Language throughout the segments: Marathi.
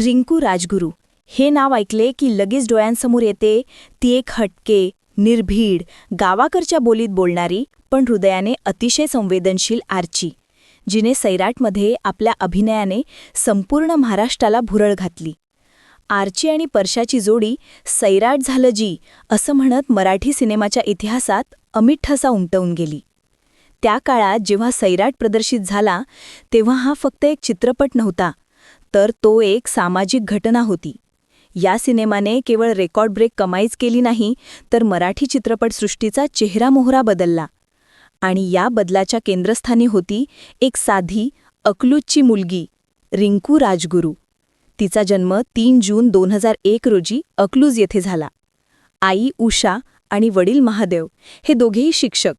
रिंकू राजगुरू हे नाव ऐकले की लगेच डोळ्यांसमोर येते ती एक हटके, निर्भीड, गावाकडच्या बोलीत बोलणारी पण हृदयाने अतिशय संवेदनशील आर्ची, जिने सैराटमध्ये आपल्या अभिनयाने संपूर्ण महाराष्ट्राला भुरळ घातली. आर्ची आणि परशाची जोडी सैराट झालं जी असं म्हणत मराठी सिनेमाच्या इतिहासात अमिट ठसा उमटवून गेली. त्या काळात जेव्हा सैराट प्रदर्शित झाला तेव्हा हा फक्त एक चित्रपट नव्हता, तर तो एक सामाजिक घटना होती. या सिनेमाने केवळ रेकॉर्ड ब्रेक कमाईच केली नाही, तर मराठी चित्रपटसृष्टीचा चेहरामोहरा बदलला. आणि या बदलाच्या केंद्रस्थानी होती एक साधी, अकलूजची मुलगी, रिंकू राजगुरू. तिचा जन्म 3 जून 2001 रोजी अकलूज येथे झाला. आई उषा आणि वडील महादेव हे दोघेही शिक्षक.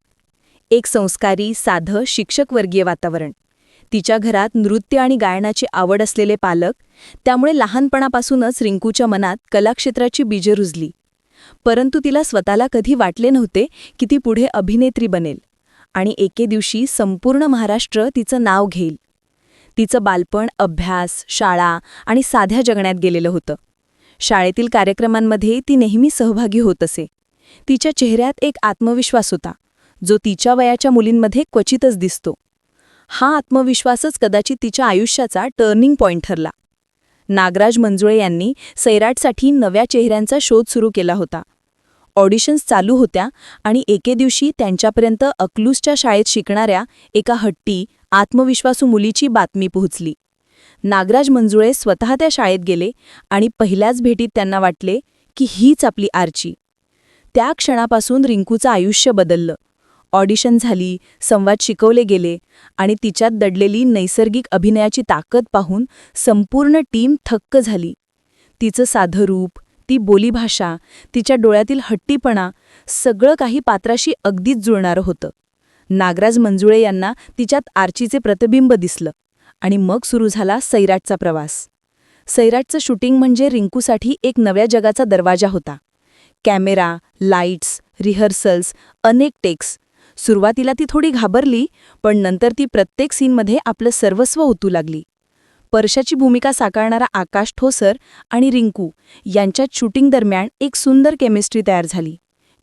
एक संस्कारी, साधं, शिक्षकवर्गीय वातावरण. तिच्या घरात नृत्य आणि गायनाची आवड असलेले पालक, त्यामुळे लहानपणापासूनच रिंकूच्या मनात कलाक्षेत्राची बीजे रुजली. परंतु तिला स्वतःला कधी वाटले नव्हते की ती पुढे अभिनेत्री बनेल आणि एके दिवशी संपूर्ण महाराष्ट्र तिचं नाव घेईल. तिचं बालपण अभ्यास, शाळा आणि साध्या जगण्यात गेलेलं होतं. शाळेतील कार्यक्रमांमध्ये ती नेहमी सहभागी होत असे. तिच्या चेहऱ्यात एक आत्मविश्वास होता, जो तिच्या वयाच्या मुलींमध्ये क्वचितच दिसतो. हा आत्मविश्वासच कदाचित तिच्या आयुष्याचा टर्निंग पॉइंट ठरला. नागराज मंजुळे यांनी सैराटसाठी नव्या चेहऱ्यांचा शोध सुरू केला होता. ऑडिशन्स चालू होत्या आणि एके दिवशी त्यांच्यापर्यंत अकलूजच्या शाळेत शिकणाऱ्या एका हट्टी, आत्मविश्वासू मुलीची बातमी पोहोचली. नागराज मंजुळे स्वतः त्या शाळेत गेले आणि पहिल्याच भेटीत त्यांना वाटले की हीच आपली आर्ची. त्या क्षणापासून रिंकूचं आयुष्य बदललं. ऑडिशन झाली, संवाद शिकवले गेले आणि तिच्यात दडलेली नैसर्गिक अभिनयाची ताकद पाहून संपूर्ण टीम थक्क झाली. तिचं साधं रूप, ती बोलीभाषा, तिच्या डोळ्यातील हट्टीपणा, सगळं काही पात्राशी अगदीच जुळणारं होतं. नागराज मंजुळे यांना तिच्यात आर्चीचे प्रतिबिंब दिसलं आणि मग सुरू झाला सैराटचा प्रवास. सैराटचं शूटिंग म्हणजे रिंकूसाठी एक नव्या जगाचा दरवाजा होता. कॅमेरा, लाईट्स, रिहर्सल्स, अनेक टेक्स. सुरुवातीला ती थोडी घाबरली, पण नंतर ती प्रत्येक सीनमध्ये आपलं सर्वस्व ओतू लागली. परशाची भूमिका साकारणारा आकाश ठोसर आणि रिंकू यांच्यात शूटिंग दरम्यान एक सुंदर केमिस्ट्री तयार झाली,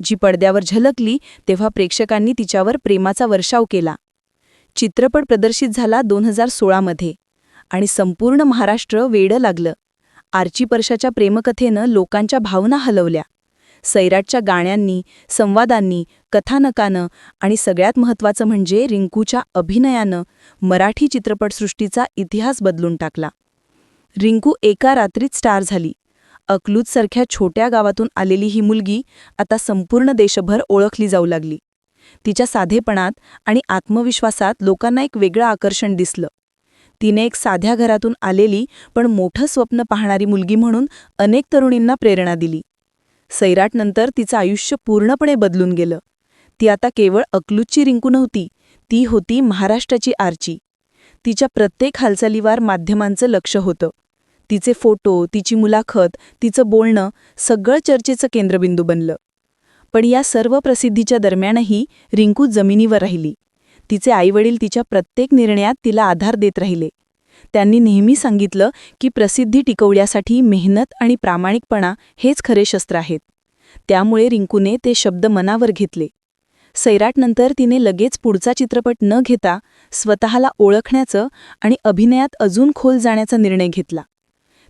जी पडद्यावर झलकली तेव्हा प्रेक्षकांनी तिच्यावर प्रेमाचा वर्षाव केला. चित्रपट प्रदर्शित झाला 2016 मध्ये आणि संपूर्ण महाराष्ट्र वेडं लागलं. आर्ची परशाच्या प्रेमकथेनं लोकांच्या भावना हलवल्या. सैराटच्या गाण्यांनी, संवादांनी, कथानकानं आणि सगळ्यात महत्त्वाचं म्हणजे रिंकूच्या अभिनयानं मराठी चित्रपटसृष्टीचा इतिहास बदलून टाकला. रिंकू एका रात्रीत स्टार झाली. अकलूजसारख्या छोट्या गावातून आलेली ही मुलगी आता संपूर्ण देशभर ओळखली जाऊ लागली. तिच्या साधेपणात आणि आत्मविश्वासात लोकांना एक वेगळं आकर्षण दिसलं. तिने एक साध्या घरातून आलेली पण मोठं स्वप्न पाहणारी मुलगी म्हणून अनेक तरुणींना प्रेरणा दिली. सैराटनंतर तिचं आयुष्य पूर्णपणे बदलून गेलं. ती आता केवळ अकलूजची रिंकू नव्हती, ती होती महाराष्ट्राची आर्ची. तिच्या प्रत्येक हालचालीवर माध्यमांचं लक्ष होतं. तिचे फोटो, तिची मुलाखत, तिचं बोलणं सगळं चर्चेचं केंद्रबिंदू बनलं. पण या सर्व प्रसिद्धीच्या दरम्यानही रिंकू जमिनीवर राहिली. तिचे आईवडील तिच्या प्रत्येक निर्णयात तिला आधार देत राहिले. त्यांनी नेहमी सांगितलं की प्रसिद्धी टिकवण्यासाठी मेहनत आणि प्रामाणिकपणा हेच खरे शस्त्र आहेत. त्यामुळे रिंकूने ते शब्द मनावर घेतले. सैराटनंतर तिने लगेच पुढचा चित्रपट न घेता स्वतःला ओळखण्याचं आणि अभिनयात अजून खोल जाण्याचा निर्णय घेतला.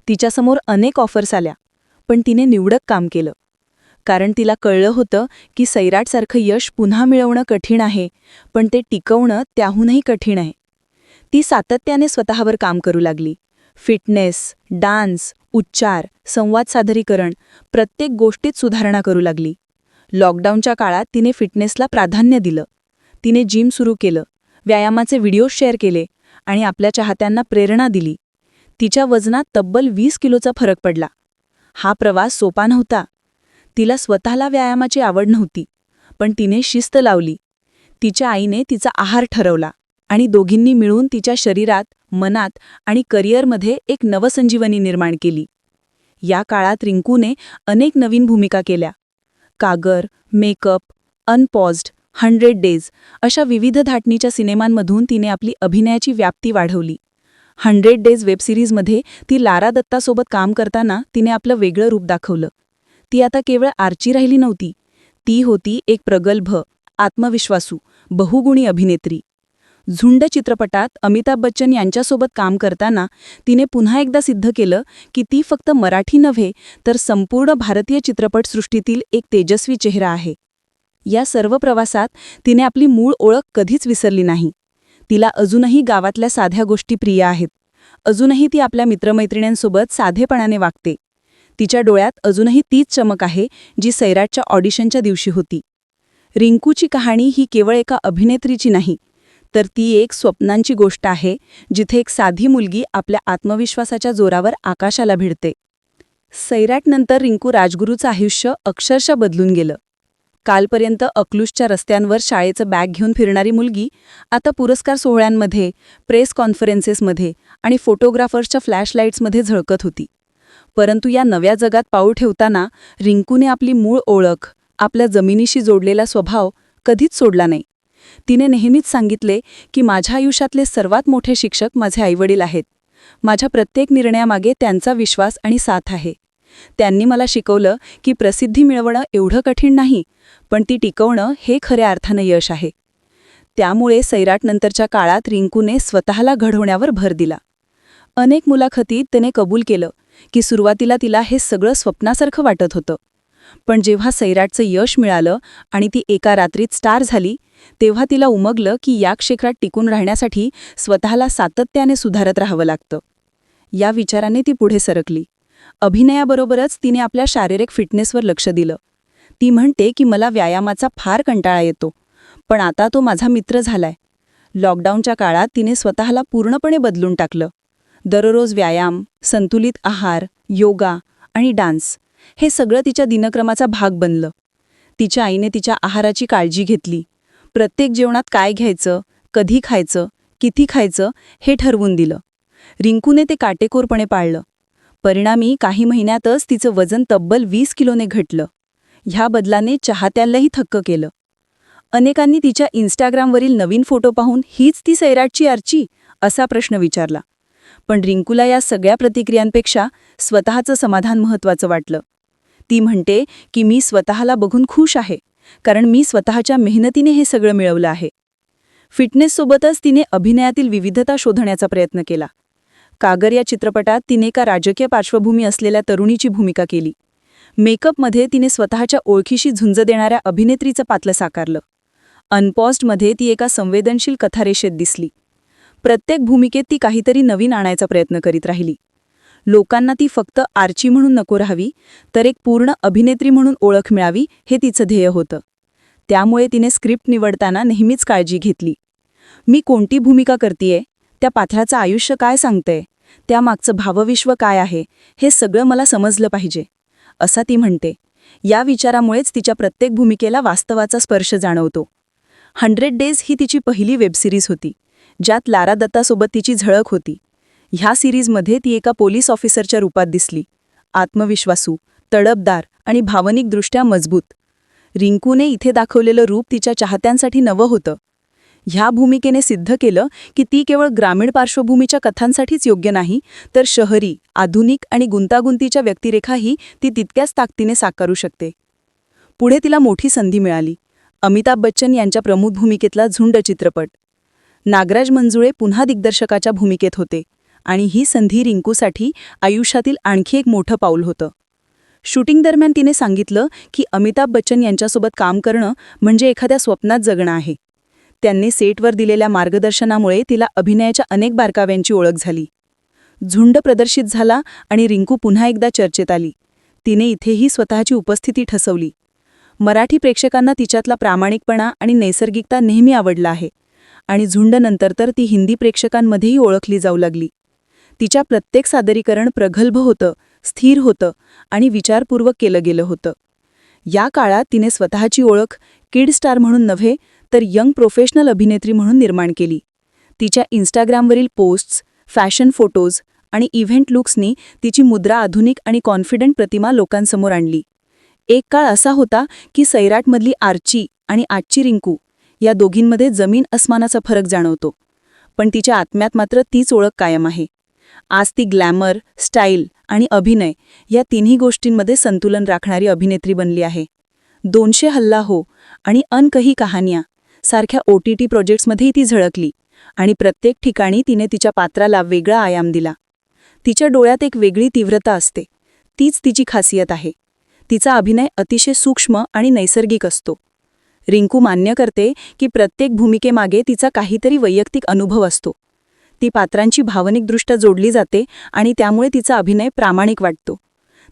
तिच्यासमोर अनेक ऑफर्स आल्या, पण तिने निवडक काम केलं. कारण तिला कळलं होतं की सैराटसारखं यश पुन्हा मिळवणं कठीण आहे, पण ते टिकवणं त्याहूनही कठीण आहे. ती सातत्याने स्वतःवर काम करू लागली. फिटनेस, डान्स, उच्चार, संवाद सादरीकरण प्रत्येक गोष्टीत सुधारणा करू लागली. लॉकडाऊनच्या काळात तिने फिटनेसला प्राधान्य दिलं. तिने जिम सुरू केलं, व्यायामाचे व्हिडिओ शेअर केले आणि आपल्या चाहत्यांना प्रेरणा दिली. तिच्या वजनात तब्बल 20 किलोचा फरक पडला. हा प्रवास सोपा नव्हता. तिला स्वतःला व्यायामाची आवड नव्हती, पण तिने शिस्त लावली. तिच्या आईने तिचा आहार ठरवला आणि दोघींनी मिळून तिच्या शरीरात, मनात आणि करिअरमध्ये एक नवसंजीवनी निर्माण केली. या काळात रिंकूने अनेक नवीन भूमिका केल्या. कागर, मेकअप, अनपॉज्ड, 100 डेज अशा विविध धाटणीच्या सिनेमांमधून तिने आपली अभिनयाची व्याप्ती वाढवली. 100 डेज वेबसिरीजमध्ये ती लारा दत्तासोबत काम करताना तिने आपलं वेगळं रूप दाखवलं. ती आता केवळ आर्ची राहिली नव्हती, ती होती एक प्रगल्भ, आत्मविश्वासू, बहुगुणी अभिनेत्री. झुंड चित्रपटात अमिताभ बच्चन यांच्यासोबत काम करताना तिने पुन्हा एकदा सिद्ध केलं की ती फक्त मराठी नव्हे तर संपूर्ण भारतीय चित्रपटसृष्टीतील एक तेजस्वी चेहरा आहे. या सर्व प्रवासात तिने आपली मूळ ओळख कधीच विसरली नाही. तिला अजूनही गावातल्या साध्या गोष्टी प्रिय आहेत. अजूनही ती आपल्या मित्रमैत्रिणींसोबत साधेपणाने वागते. तिच्या डोळ्यात अजूनही तीच चमक आहे जी सैराटच्या ऑडिशनच्या दिवशी होती. रिंकूची कहाणी ही केवळ एका अभिनेत्रीची नाही, तर ती एक स्वप्नांची गोष्ट आहे जिथे एक साधी मुलगी आपल्या आत्मविश्वासाच्या जोरावर आकाशाला भिडते. सैराटनंतर रिंकू राजगुरूचं आयुष्य अक्षरशः बदलून गेलं. कालपर्यंत अकलूजच्या रस्त्यांवर शाळेचं बॅग घेऊन फिरणारी मुलगी आता पुरस्कार सोहळ्यांमध्ये, प्रेस कॉन्फरन्सेसमध्ये आणि फोटोग्राफर्सच्या फ्लॅशलाईट्समध्ये झळकत होती. परंतु या नव्या जगात पाऊल ठेवताना रिंकूने आपली मूळ ओळख, आपल्या जमिनीशी जोडलेला स्वभाव कधीच सोडला नाही. तिने नेहमीच सांगितले की माझ्या आयुष्यातले सर्वात मोठे शिक्षक माझे आईवडील आहेत. माझ्या प्रत्येक निर्णयामागे त्यांचा विश्वास आणि साथ आहे. त्यांनी मला शिकवलं की प्रसिद्धी मिळवणं एवढं कठीण नाही, पण ती टिकवणं हे खऱ्या अर्थानं यश आहे. त्यामुळे सैराटनंतरच्या काळात रिंकूने स्वतःला घडवण्यावर भर दिला. अनेक मुलाखतीत तिने कबूल केलं की सुरुवातीला तिला हे सगळं स्वप्नासारखं वाटत होतं. पण जेव्हा सैराटचं यश मिळालं आणि ती एका रात्रीत स्टार झाली, तेव्हा तिला उमगलं की या क्षेत्रात टिकून राहण्यासाठी स्वतःला सातत्याने सुधारत राहावं लागतं. या विचाराने ती पुढे सरकली. अभिनयाबरोबरच तिने आपल्या शारीरिक फिटनेसवर लक्ष दिलं. ती म्हणते की मला व्यायामाचा फार कंटाळा येतो, पण आता तो माझा मित्र झालाय. लॉकडाऊनच्या काळात तिने स्वतःला पूर्णपणे बदलून टाकलं. दररोज व्यायाम, संतुलित आहार, योगा आणि डान्स हे सगळं तिच्या दिनक्रमाचा भाग बनलं. तिच्या आईने तिच्या आहाराची काळजी घेतली. प्रत्येक जेवणात काय घ्यायचं, कधी खायचं, किती खायचं हे ठरवून दिलं. रिंकूने ते काटेकोरपणे पाळलं. परिणामी काही महिन्यातच तिचं वजन तब्बल 20 किलोने घटलं. ह्या बदलाने चाहत्यालाही थक्क केलं. अनेकांनी तिच्या इन्स्टाग्रामवरील नवीन फोटो पाहून हीच ती सैराटची आर्ची असा प्रश्न विचारला. पण रिंकूला या सगळ्या प्रतिक्रियांपेक्षा स्वतःचं समाधान महत्त्वाचं वाटलं. ती म्हणते की मी स्वतःला बघून खुश आहे, कारण मी स्वतःच्या मेहनतीने हे सगळं मिळवलं आहे. फिटनेससोबतच तिने अभिनयातील विविधता शोधण्याचा प्रयत्न केला. कागर या चित्रपटात तिने एका राजकीय पार्श्वभूमी असलेल्या तरुणीची भूमिका केली. मेकअपमध्ये तिने स्वतःच्या ओळखीशी झुंज देणाऱ्या अभिनेत्रीचं पात्र साकारलं. अनपॉज्डमध्ये ती एका संवेदनशील कथारेषेत दिसली. प्रत्येक भूमिकेत ती काहीतरी नवीन आणायचा प्रयत्न करीत राहिली. लोकांना ती फक्त आर्ची म्हणून नको राहावी, तर एक पूर्ण अभिनेत्री म्हणून ओळख मिळावी हे तिचं ध्येय होतं. त्यामुळे तिने स्क्रिप्ट निवडताना नेहमीच काळजी घेतली. मी कोणती भूमिका करतेय, त्या पात्राचं आयुष्य काय सांगतंय, त्यामागचं भावविश्व काय आहे, हे सगळं मला समजलं पाहिजे, असा ती म्हणते. या विचारामुळेच तिच्या प्रत्येक भूमिकेला वास्तवाचा स्पर्श जाणवतो. 100 डेज ही तिची पहिली वेबसिरीज होती, ज्यात लारा दत्तासोबत तिची झळक होती. ह्या सिरीजमध्ये ती एका पोलीस ऑफिसरच्या रूपात दिसली, आत्मविश्वासू, तडफदार आणि भावनिकदृष्ट्या मजबूत. रिंकूने इथे दाखवलेलं रूप तिच्या चाहत्यांसाठी नवं होतं. ह्या भूमिकेने सिद्ध केलं की ती केवळ ग्रामीण पार्श्वभूमीच्या कथांसाठीच योग्य नाही, तर शहरी, आधुनिक आणि गुंतागुंतीच्या व्यक्तिरेखाही ती तितक्याच ताकदीने साकारू शकते. पुढे तिला मोठी संधी मिळाली. अमिताभ बच्चन यांच्या प्रमुख भूमिकेतला झुंड चित्रपट. नागराज मंजुळे पुन्हा दिग्दर्शकाच्या भूमिकेत होते आणि ही संधी रिंकूसाठी आयुष्यातील आणखी एक मोठं पाऊल होतं. शूटिंग दरम्यान तिने सांगितलं की अमिताभ बच्चन यांच्यासोबत काम करणं म्हणजे एखाद्या स्वप्नात जगणं आहे. त्यांनी सेटवर दिलेल्या मार्गदर्शनामुळे तिला अभिनयाच्या अनेक बारकाव्यांची ओळख झाली. झुंड प्रदर्शित झाला आणि रिंकू पुन्हा एकदा चर्चेत आली. तिने इथेही स्वतःची उपस्थिती ठसवली. मराठी प्रेक्षकांना तिच्यातला प्रामाणिकपणा आणि नैसर्गिकता नेहमी आवडला आहे आणि झुंडनंतर तर ती हिंदी प्रेक्षकांमध्येही ओळखली जाऊ लागली. तिच्या प्रत्येक सादरीकरण प्रगल्भ होतं, स्थिर होतं आणि विचारपूर्वक केलं गेलं होतं. या काळात तिने स्वतःची ओळख किड स्टार म्हणून नव्हे, तर यंग प्रोफेशनल अभिनेत्री म्हणून निर्माण केली. तिच्या इन्स्टाग्रामवरील पोस्ट्स, फॅशन फोटोज आणि इव्हेंट लुक्सनी तिची मुद्रा आधुनिक आणि कॉन्फिडंट प्रतिमा लोकांसमोर आणली. एक काळ असा होता की सैराटमधली आर्ची आणि आजची रिंकू या दोघींमध्ये जमीन अस्मानाचा फरक जाणवतो. पण तिच्या आत्म्यात मात्र तीच ओळख कायम आहे. आज ती ग्लॅमर, स्टाईल आणि अभिनय या तिन्ही गोष्टींमध्ये संतुलन राखणारी अभिनेत्री बनली आहे. 200 हल्ला हो आणि अन कही कहानियाँ सारख्या OTT प्रोजेक्ट्समध्येही ती झळकली आणि प्रत्येक ठिकाणी तिने तिच्या पात्राला वेगळा आयाम दिला. तिच्या डोळ्यात एक वेगळी तीव्रता असते. तीच तिची खासियत आहे. तिचा अभिनय अतिशय सूक्ष्म आणि नैसर्गिक असतो. रिंकू मान्य करते की प्रत्येक भूमिकेमागे तिचा काहीतरी वैयक्तिक अनुभव असतो. ती पात्रांची भावनिकदृष्ट्या जोडली जाते आणि त्यामुळे तिचा अभिनय प्रामाणिक वाटतो.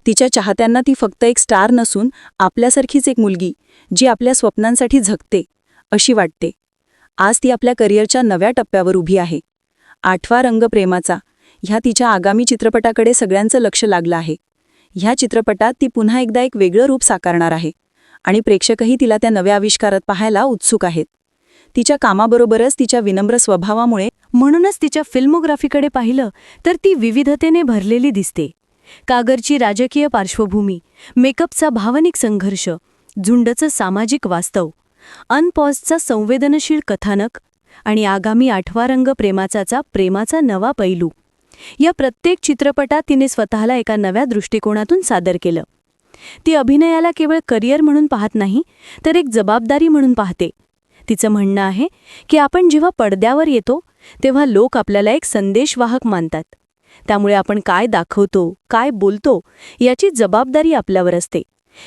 तिच्या चाहत्यांना ती फक्त एक स्टार नसून आपल्यासारखीच एक मुलगी, जी आपल्या स्वप्नांसाठी झगते, अशी वाटते. आज ती आपल्या करिअरच्या नव्या टप्प्यावर उभी आहे. 8वा रंग प्रेमाचा ह्या तिच्या आगामी चित्रपटाकडे सगळ्यांचं लक्ष लागलं आहे. ह्या चित्रपटात ती पुन्हा एकदा एक वेगळं रूप साकारणार आहे आणि प्रेक्षकही तिला त्या नव्या आविष्कारात पाहायला उत्सुक आहेत. तिच्या कामाबरोबरच तिच्या विनम्र स्वभावामुळे म्हणूनच तिच्या फिल्मोग्राफीकडे पाहिलं तर ती विविधतेने भरलेली दिसते. कागरची राजकीय पार्श्वभूमी, मेकअपचा भावनिक संघर्ष, झुंडचं सामाजिक वास्तव, अनपॉजचा संवेदनशील कथानक आणि आगामी 8वा रंग प्रेमाचा नवा पैलू. या प्रत्येक चित्रपटात तिने स्वतःला एका नव्या दृष्टिकोनातून सादर केलं. ती अभिनयाला केवळ करिअर म्हणून पाहत नाही, तर एक जबाबदारी म्हणून पाहते. तिचं म्हणणं आहे की आपण जेव्हा पडद्यावर येतो तेव्हा लोक आपल्याला एक संदेशवाहक मानतात. त्यामुळे आपण काय दाखवतो, काय बोलतो याची जबाबदारी आपल्यावर असते.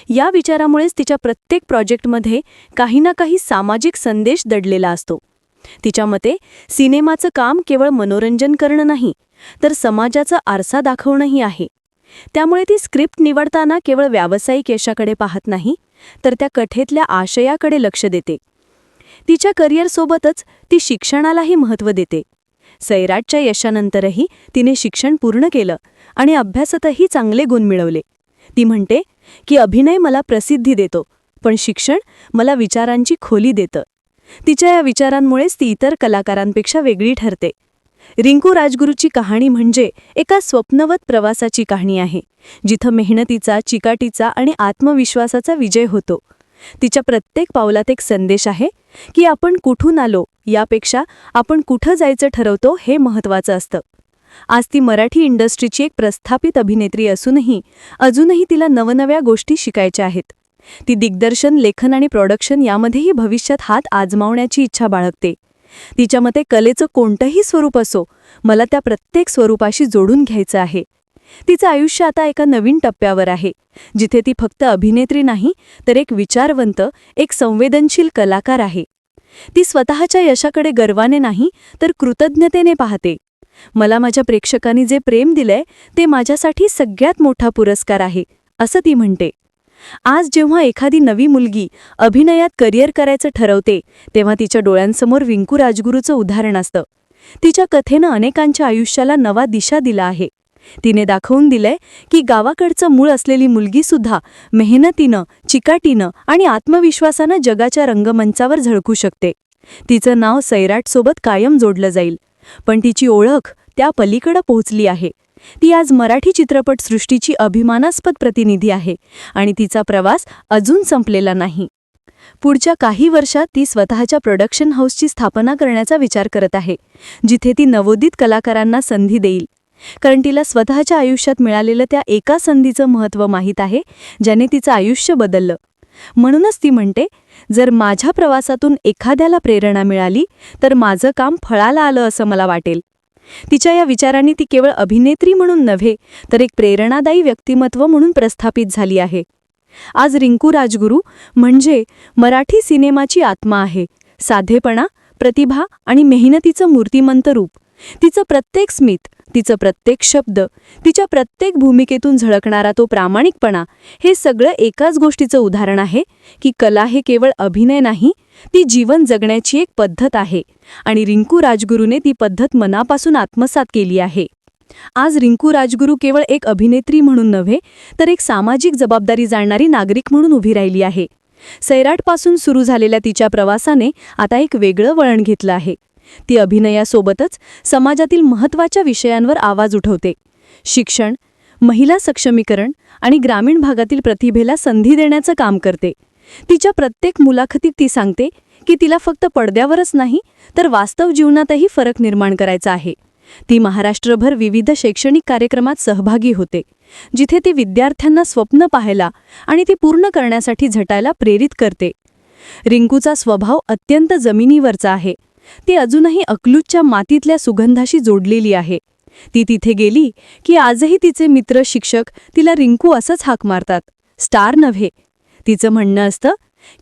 या विचारामुळेच तिच्या प्रत्येक प्रोजेक्टमध्ये काही ना काही सामाजिक संदेश दडलेला असतो. तिच्या मते सिनेमाचं काम केवळ मनोरंजन करणं नाही, तर समाजाचा आरसा दाखवणंही आहे. त्यामुळे ती स्क्रिप्ट निवडताना केवळ व्यावसायिक यशाकडे पाहत नाही, तर त्या कथेतल्या आशयाकडे लक्ष देते. तिच्या करिअरसोबतच ती शिक्षणालाही महत्त्व देते. सैराटच्या यशानंतरही तिने शिक्षण पूर्ण केलं आणि अभ्यासातही चांगले गुण मिळवले. ती म्हणते की अभिनय मला प्रसिद्धी देतो, पण शिक्षण मला विचारांची खोली देतं. तिच्या या विचारांमुळेच ती इतर कलाकारांपेक्षा वेगळी ठरते. रिंकू राजगुरूची कहाणी म्हणजे एका स्वप्नवत प्रवासाची कहाणी आहे, जिथं मेहनतीचा, चिकाटीचा आणि आत्मविश्वासाचा विजय होतो. तिच्या प्रत्येक पावलात एक संदेश आहे की आपण कुठून आलो यापेक्षा आपण कुठं जायचं ठरवतो हे महत्त्वाचं असतं. आज ती मराठी इंडस्ट्रीची एक प्रस्थापित अभिनेत्री असूनही अजूनही तिला नवनव्या गोष्टी शिकायच्या आहेत. ती दिग्दर्शन, लेखन आणि प्रोडक्शन यामध्येही भविष्यात हात आजमावण्याची इच्छा बाळगते. तिच्या मते कलेचं कोणतंही स्वरूप असो, मला त्या प्रत्येक स्वरूपाशी जोडून घ्यायचं आहे. तिचं आयुष्य आता एका नवीन टप्प्यावर आहे, जिथे ती फक्त अभिनेत्री नाही, तर एक विचारवंत, एक संवेदनशील कलाकार आहे. ती स्वतःच्या यशाकडे गर्वाने नाही, तर कृतज्ञतेने पाहते. मला माझ्या प्रेक्षकांनी जे प्रेम दिलंय ते माझ्यासाठी सगळ्यात मोठा पुरस्कार आहे, असं ती म्हणते. आज जेव्हा एखादी नवी मुलगी अभिनयात करिअर करायचं ठरवते, तेव्हा तिच्या डोळ्यांसमोर रिंकू राजगुरूचं उदाहरण असतं. तिच्या कथेनं अनेकांच्या आयुष्याला नवा दिशा दिला आहे. तिने दाखवून दिलंय की गावाकडचं मूळ असलेली मुलगीसुद्धा मेहनतीनं, चिकाटीनं आणि आत्मविश्वासानं जगाच्या रंगमंचावर झळकू शकते. तिचं नाव सैराटसोबत कायम जोडलं जाईल, पण तिची ओळख त्या पलीकडं पोहोचली आहे. ती आज मराठी चित्रपटसृष्टीची अभिमानास्पद प्रतिनिधी आहे आणि तिचा प्रवास अजून संपलेला नाही. पुढच्या काही वर्षात ती स्वतःच्या प्रोडक्शन हाऊसची स्थापना करण्याचा विचार करत आहे, जिथे ती नवोदित कलाकारांना संधी देईल. कारण तिला स्वतःच्या आयुष्यात मिळालेलं त्या एका संधीचं महत्त्व माहीत आहे, ज्याने तिचं आयुष्य बदललं. म्हणूनच ती म्हणते, जर माझ्या प्रवासातून एखाद्याला प्रेरणा मिळाली तर माझं काम फळाला आलं असं मला वाटेल. तिच्या या विचारांनी ती केवळ अभिनेत्री म्हणून नव्हे, तर एक प्रेरणादायी व्यक्तिमत्व म्हणून प्रस्थापित झाली आहे. आज रिंकू राजगुरू म्हणजे मराठी सिनेमाची आत्मा आहे. साधेपणा, प्रतिभा आणि मेहनतीचं मूर्तिमंत रूप. तिचं प्रत्येक स्मित, तिचं प्रत्येक शब्द, तिच्या प्रत्येक भूमिकेतून झळकणारा तो प्रामाणिकपणा, हे सगळं एकाच गोष्टीचं उदाहरण आहे की कला हे केवळ अभिनय नाही, ती जीवन जगण्याची एक पद्धत आहे आणि रिंकू राजगुरूने ती पद्धत मनापासून आत्मसात केली आहे. आज रिंकू राजगुरू केवळ एक अभिनेत्री म्हणून नव्हे, तर एक सामाजिक जबाबदारी जाणणारी नागरिक म्हणून उभी राहिली आहे. सैराटपासून सुरू झालेल्या तिच्या प्रवासाने आता एक वेगळं वळण घेतलं आहे. ती अभिनयासोबतच समाजातील महत्त्वाच्या विषयांवर आवाज उठवते. शिक्षण, महिला सक्षमीकरण आणि ग्रामीण भागातील प्रतिभेला संधी देण्याचं काम करते. तिच्या प्रत्येक मुलाखतीत ती सांगते की तिला फक्त पडद्यावरच नाही तर वास्तव जीवनातही फरक निर्माण करायचा आहे. ती महाराष्ट्रभर विविध शैक्षणिक कार्यक्रमात सहभागी होते, जिथे ती विद्यार्थ्यांना स्वप्न पाहायला आणि ती पूर्ण करण्यासाठी झटायला प्रेरित करते. रिंकूचा स्वभाव अत्यंत जमिनीवरचा आहे. ती अजूनही अकलूजच्या मातीतल्या सुगंधाशी जोडलेली आहे. ती तिथे गेली की आजही तिचे मित्र शिक्षक तिला रिंकू असंच हाक मारतात, स्टार नव्हे. तिचं म्हणणं असतं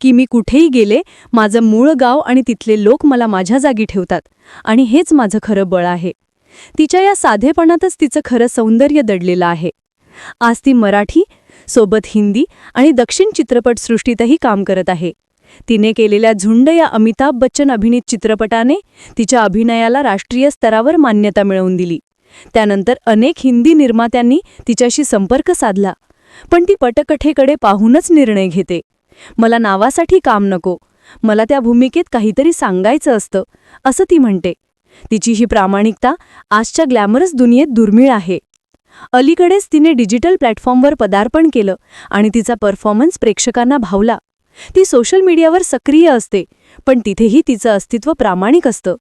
की मी कुठेही गेले, माझं मूळ गाव आणि तिथले लोक मला माझ्या जागी ठेवतात आणि हेच माझं खरं बळ आहे. तिच्या या साधेपणातच तिचं खरं सौंदर्य दडलेलं आहे. आज ती मराठी सोबत हिंदी आणि दक्षिण चित्रपटसृष्टीतही काम करत आहे. तिने केलेल्या झुंड या अमिताभ बच्चन अभिनीत चित्रपटाने तिच्या अभिनयाला राष्ट्रीय स्तरावर मान्यता मिळवून दिली. त्यानंतर अनेक हिंदी निर्मात्यांनी तिच्याशी संपर्क साधला, पण ती पटकथेकडे पाहूनच निर्णय घेते. मला नावासाठी काम नको, मला त्या भूमिकेत काहीतरी सांगायचं असतं, असं ती म्हणते. तिची ही प्रामाणिकता आजच्या ग्लॅमरस दुनियेत दुर्मिळ आहे. अलीकडेच तिने डिजिटल प्लॅटफॉर्मवर पदार्पण केलं आणि तिचा परफॉर्मन्स प्रेक्षकांना भावला. ती सोशल मीडियावर सक्रिय असते, पण तिथेही तिचं अस्तित्व प्रामाणिक असतं.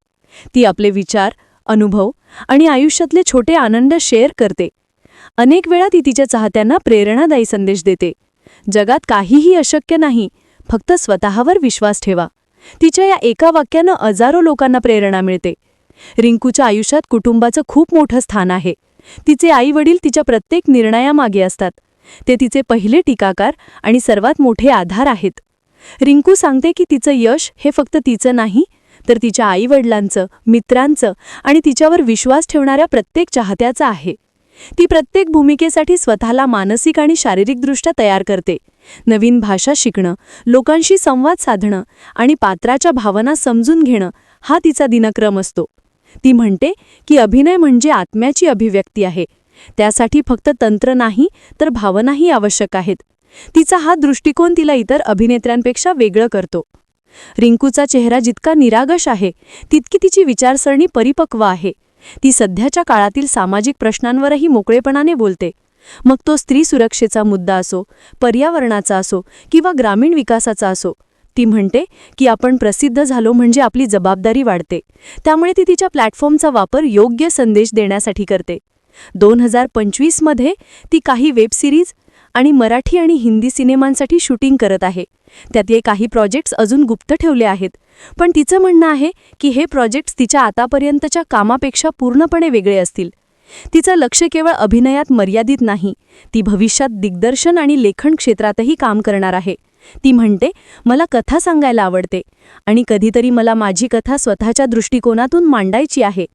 ती आपले विचार, अनुभव आणि आयुष्यातले छोटे आनंद शेअर करते. अनेक वेळा ती तिच्या चाहत्यांना प्रेरणादायी संदेश देते. जगात काहीही अशक्य नाही, फक्त स्वतःवर विश्वास ठेवा. तिच्या या एका वाक्यानं हजारो लोकांना प्रेरणा मिळते. रिंकूच्या आयुष्यात कुटुंबाचं खूप मोठं स्थान आहे. तिचे आई-वडील तिच्या प्रत्येक निर्णयामागे असतात. ते तिचे पहिले टीकाकार आणि सर्वात मोठे आधार आहेत. रिंकू सांगते की तिचं यश हे फक्त तिचं नाही, तर तिच्या आई-वडिलांचं, मित्रांचं आणि तिच्यावर विश्वास ठेवणाऱ्या प्रत्येक चाहत्याचं आहे. ती प्रत्येक भूमिकेसाठी स्वतःला मानसिक आणि शारीरिकदृष्ट्या तयार करते. नवीन भाषा शिकणं, लोकांशी संवाद साधणं आणि पात्राच्या भावना समजून घेणं हा तिचा दिनक्रम असतो. ती म्हणते की अभिनय म्हणजे आत्म्याची अभिव्यक्ती आहे. त्यासाठी फक्त तंत्र नाही तर भावनाही आवश्यक आहेत. तिचा हा दृष्टिकोन तिला इतर अभिनेत्र्यांपेक्षा वेगळं करतो. रिंकूचा चेहरा जितका निरागस आहे, तितकी तिची विचारसरणी परिपक्व आहे. ती सध्याच्या काळातील सामाजिक प्रश्नांवरही मोकळेपणाने बोलते. मग तो स्त्री सुरक्षेचा मुद्दा असो, पर्यावरणाचा असो किंवा ग्रामीण विकासाचा असो. ती म्हणते की आपण प्रसिद्ध झालो म्हणजे आपली जबाबदारी वाढते. त्यामुळे ती तिच्या प्लॅटफॉर्मचा वापर योग्य संदेश देण्यासाठी करते. 2025 मध्ये ती काही वेब सिरीज आणि मराठी आणि हिंदी सिनेमांसाठी शूटिंग करत आहे. त्यातले काही प्रोजेक्ट्स अजून गुप्त ठेवले आहेत, पण तिचं म्हणणं आहे की हे प्रोजेक्ट्स तिच्या आतापर्यंतच्या कामापेक्षा पूर्णपणे वेगळे असतील. तिचं लक्ष केवळ अभिनयात मर्यादित नाही, ती भविष्यात दिग्दर्शन आणि लेखन क्षेत्रातही काम करणार आहे. ती म्हणते, मला कथा सांगायला आवडते आणि कधीतरी मला माझी कथा स्वतःच्या दृष्टिकोनातून मांडायची आहे.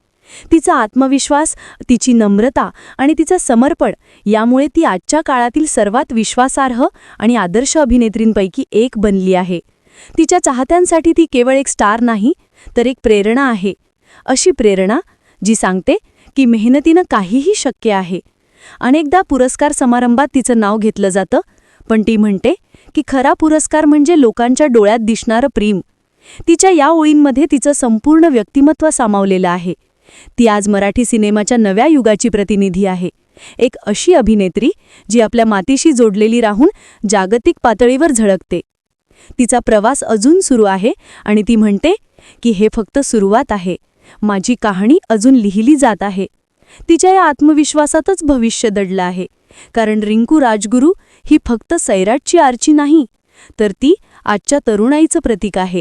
तिचा आत्मविश्वास, तिची नम्रता आणि तिचं समर्पण यामुळे ती आजच्या काळातील सर्वात विश्वासार्ह आणि आदर्श अभिनेत्रींपैकी एक बनली आहे. तिच्या चाहत्यांसाठी ती केवळ एक स्टार नाही, तर एक प्रेरणा आहे. अशी प्रेरणा जी सांगते की मेहनतीनं काहीही शक्य आहे. अनेकदा पुरस्कार समारंभात तिचं नाव घेतलं जातं, पण ती म्हणते की खरा पुरस्कार म्हणजे लोकांच्या डोळ्यात दिसणारं प्रेम. तिच्या या ओळींमध्ये तिचं संपूर्ण व्यक्तिमत्व सामावलेलं आहे. ती आज मराठी सिनेमाच्या नव्या युगाची प्रतिनिधी आहे. एक अशी अभिनेत्री जी आपल्या मातीशी जोडलेली राहून जागतिक पातळीवर झळकते. तिचा प्रवास अजून सुरू आहे आणि ती म्हणते की हे फक्त सुरुवात आहे. माझी कहाणी अजून लिहिली जात आहे. तिच्या या आत्मविश्वासातच भविष्य दडलं आहे, कारण रिंकू राजगुरू ही फक्त सैराटची आरची नाही, तर ती आजच्या तरुणाईचं प्रतीक आहे.